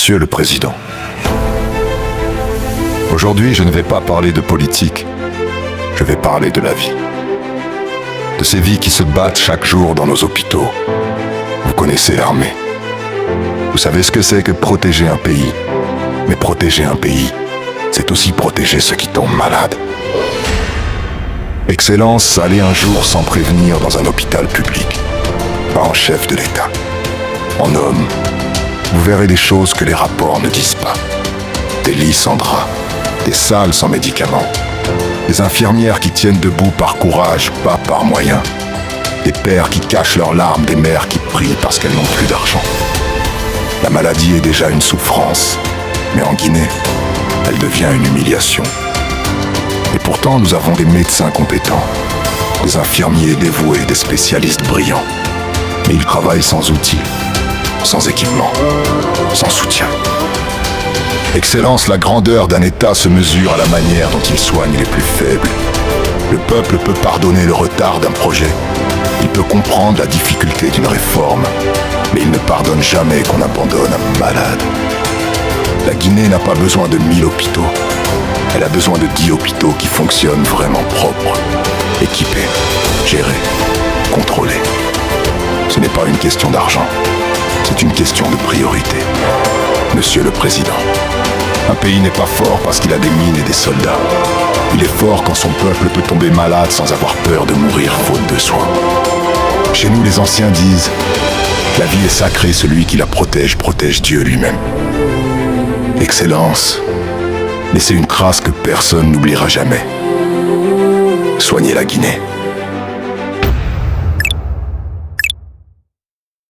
Monsieur le Président, aujourd'hui je ne vais pas parler de politique, je vais parler de la vie. De ces vies qui se battent chaque jour dans nos hôpitaux. Vous connaissez l'armée. Vous savez ce que c'est que protéger un pays. Mais protéger un pays, c'est aussi protéger ceux qui tombent malades. Excellence, allez un jour sans prévenir dans un hôpital public. Pas en chef de l'État. En homme, vous verrez des choses que les rapports ne disent pas. Des lits sans drap, des salles sans médicaments, des infirmières qui tiennent debout par courage, pas par moyen, des pères qui cachent leurs larmes, des mères qui prient parce qu'elles n'ont plus d'argent. La maladie est déjà une souffrance, mais en Guinée, elle devient une humiliation. Et pourtant, nous avons des médecins compétents, des infirmiers dévoués, des spécialistes brillants. Mais ils travaillent sans outils, sans équipement, sans soutien. Excellence, la grandeur d'un État se mesure à la manière dont il soigne les plus faibles. Le peuple peut pardonner le retard d'un projet. Il peut comprendre la difficulté d'une réforme. Mais il ne pardonne jamais qu'on abandonne un malade. La Guinée n'a pas besoin de 1000 hôpitaux. Elle a besoin de 10 hôpitaux qui fonctionnent vraiment propres, équipés, gérés, contrôlés. Ce n'est pas une question d'argent, c'est une question de priorité. Monsieur le Président, un pays n'est pas fort parce qu'il a des mines et des soldats. Il est fort quand son peuple peut tomber malade sans avoir peur de mourir faute de soins. Chez nous, les anciens disent « La vie est sacrée, celui qui la protège Dieu lui-même ». Excellence, laissez une trace que personne n'oubliera jamais. Soignez la Guinée.